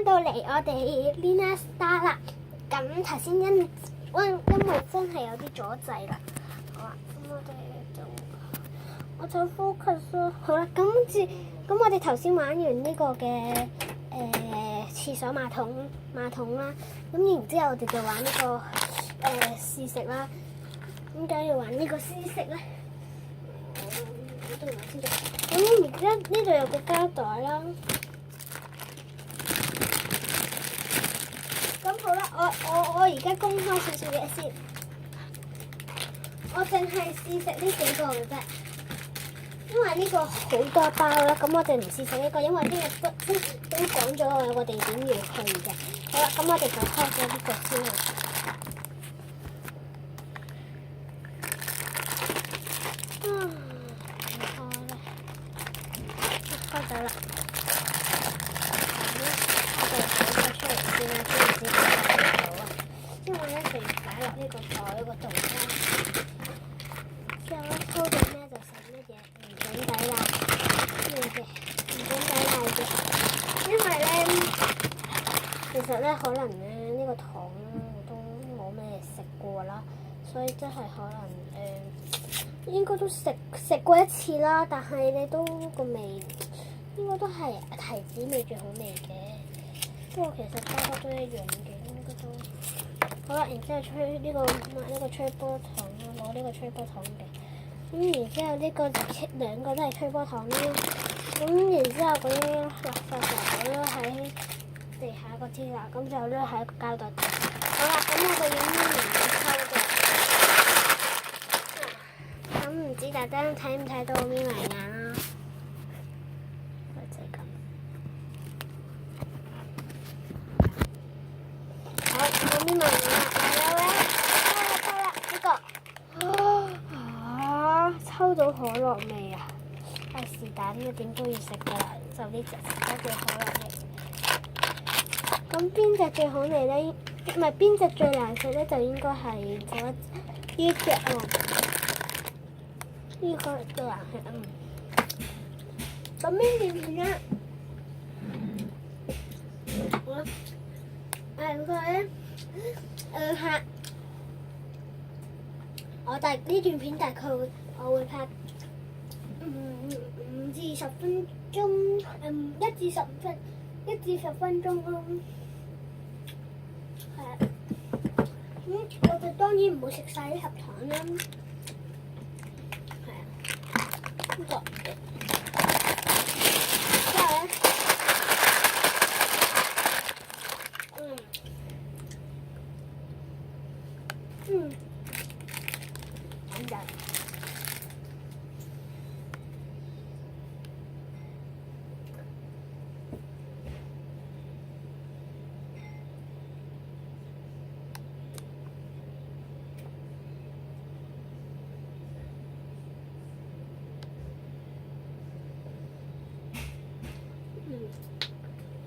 翻到嚟我哋 Lina Star 啦。咁頭先因為真係有啲阻滯啦。好啦，我就 focus 咯。好啦，咁我哋頭先玩完呢個嘅廁所馬桶啦。咁然之後我哋就玩呢個試食啦。點解要玩呢個試食咧？我都唔知道。咁而家呢度有個膠袋啦。咁好啦，我而家公開少少嘢先。我淨係試食呢幾個嘅啫，因為呢個好多包啦。咁我哋唔試食呢個，因為呢個都講咗我有個地點要去嘅。好啦，咁我哋就開咗呢個先啦。開咗啦。因為咧，就要擺落呢個袋嗰度啦。之後咧，鋪到咩就食乜嘢，唔準抵賴嘅，唔準抵賴嘅。因為咧，其實咧可能咧呢個糖我都冇咩食過啦，所以真係可能應該都食過一次啦。但係你都個味應該都係提子味最好味嘅。不過其實包包都一樣嘅，應該都。好啦，然之後吹呢個吹波糖啦，攞呢個吹波糖嘅。咁然之後呢個兩個都係吹波糖啦。咁然之後嗰啲垃圾就攞喺地下嗰啲啦，咁就攞喺個膠袋度。好啦，咁我哋要搣完抽嘅。咁唔知大家睇唔睇到我搣埋眼啦？就係咁。好，我搣埋眼啦。抽到可樂味啊！係是但嘅，點都要食噶啦，就呢隻叫可樂味。咁邊隻最好味咧？唔係邊隻最難食咧？就應該係呢隻啊！呢個最難食。咁邊條片咧？嗰個咧，係我呢段片大概我會拍5至10分鐘，1至10分鐘咯。係啊，我哋當然唔會食晒啲盒糖啦。係啊，呢個之後咧，咁就。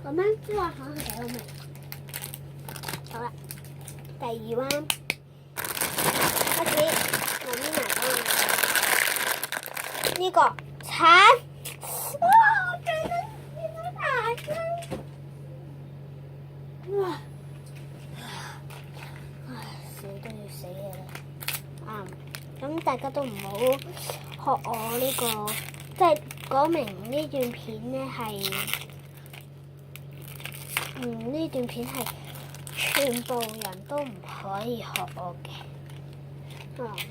咁樣之後可能幾好味。好啦，第2彎開始，我搣埋呢個橙。哇！我最中意呢個橙。哇！唉，死都要死嘅啦。咁大家都唔好學我呢個，即係講明呢段片咧係。呢段片係全部人都唔可以學我嘅。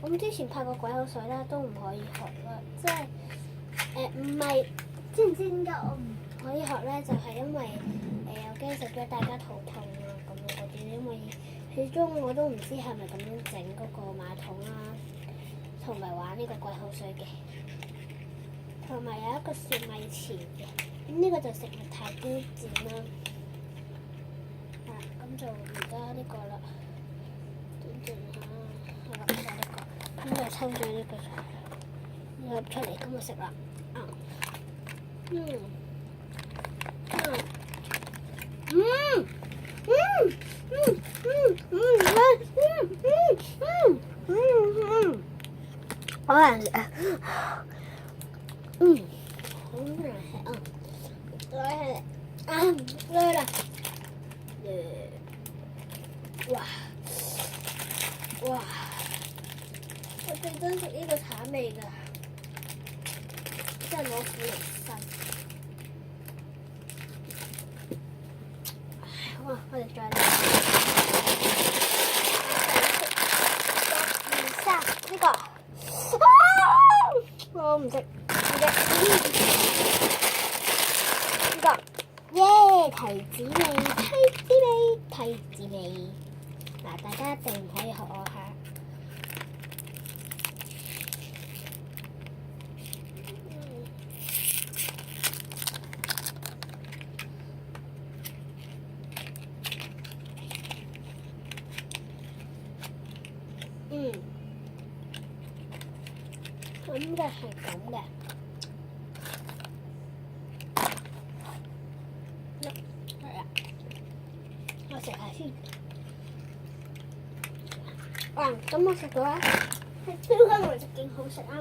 咁之前拍過鬼口水啦，都唔可以學啦。即係唔係，知唔知點解我唔可以學咧？就係因為我驚食咗大家肚痛啊咁樣嗰啲，因為始終我都唔知係咪咁樣整嗰個馬桶啦，同埋玩呢個鬼口水嘅，同埋有一個雪米糍嘅。咁呢個就食物太標誌啦。咁就而家呢個啦，轉下，係啦，就呢個，咁就抽咗呢個入出嚟，咁就食啦。好難食啊！好難食啊！來啦！哇！哇！我最憎食呢個橙味㗎，真係攞苦嚟辛。好啊，我哋再嚟。呢個，我唔食，呢個，耶！提子味，提子味，嗱，大家一定唔可以學我下。咁就係咁嘅。係啊，我食下先。咁我食到啦，係超級難食，勁好食啊！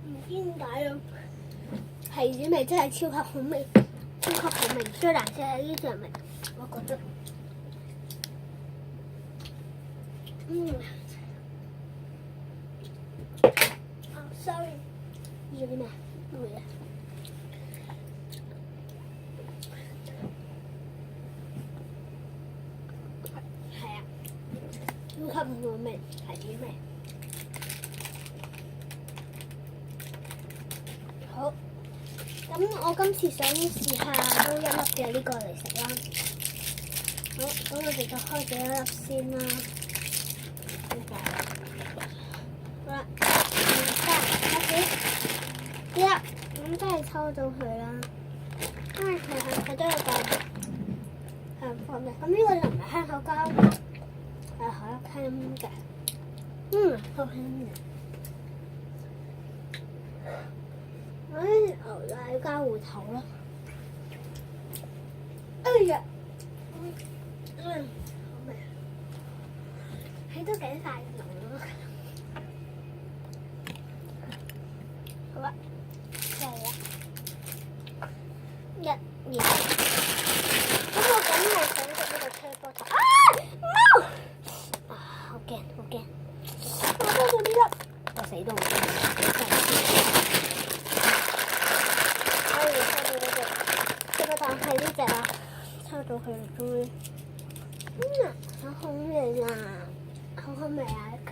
唔知點解啊，提子味真係超級好味，超級好味。最難食係呢隻味，我覺得。sorry， 呢個啲咩？冇嘢。係啊，超級好味，提子味。好，咁我今次想試下撈一粒嘅呢個嚟食啦。好，咁我哋就開咗一粒先啦。好啦，開始，咁真係抽到佢啦。佢都有個香放嘅。咁呢個就唔係香口膠，係海參嘅。好香嘅。牛奶加芋頭啦。哎呀，好味。佢都幾大濃咯。好啦，嚟啦，1、2。咁我梗係想食呢個車波頭。no！ 好驚，好驚！我抽到呢粒，我死都唔驚。我要抽到呢隻，車波頭係呢隻啦，抽到佢終於。好好味啊！好好味啊！呢個。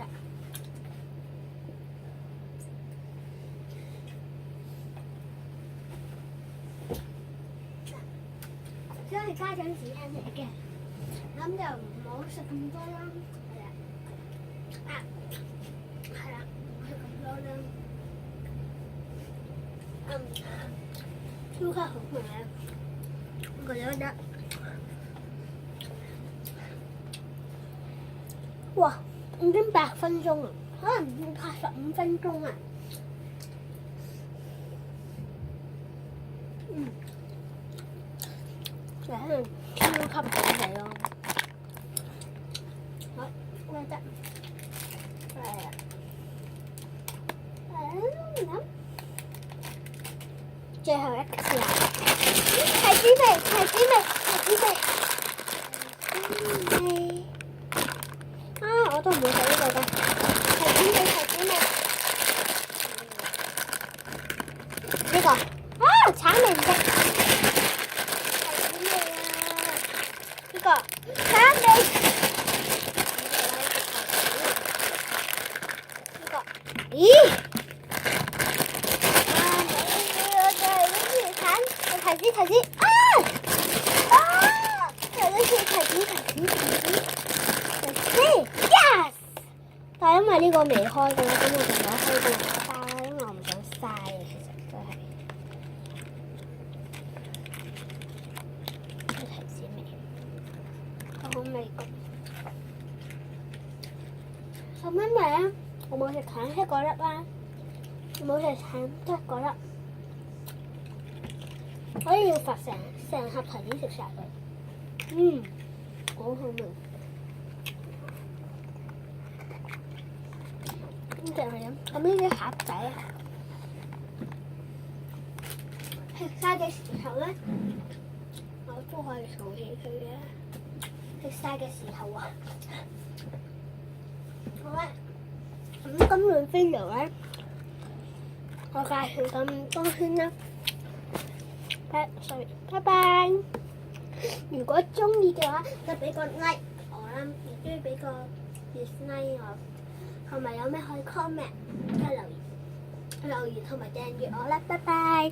都係家長指引嚟嘅，咁就唔好食咁多啦。係啦，唔好食咁多啦。超級好味啊！我覺得，哇，已經8分鐘啦，可能要拍15分鐘啊！真係超級好味咯！好，咩得？係啊，最後一次啦！提子味，提子味，提子味。我都唔會食呢個㗎。提子味，提子味。呢個橙味唔得。橙味，呢個，咦？我就係呢條橙，提子，提子，yes！ 但係因為呢個未開嘅，咁我就攞開個嚟包啦，因為我唔想嘥啊，其實真係。提子味。好味㗎，因為咧，我冇食橙色嗰粒啦，我冇食橙色嗰粒，所以要罰成盒提子食晒佢。好好味。咁就係咁，咁呢啲盒仔食晒嘅時候咧，我都可以數起佢嘅。食晒嘅時候啊，好啦，咁今日 video 咧，我介紹咁多先啦。拜拜。如果中意嘅話，就俾個 like 我啦，亦都要俾個 dislike 我。同埋有咩可以 comment，即係留言同埋訂閱我啦。拜拜。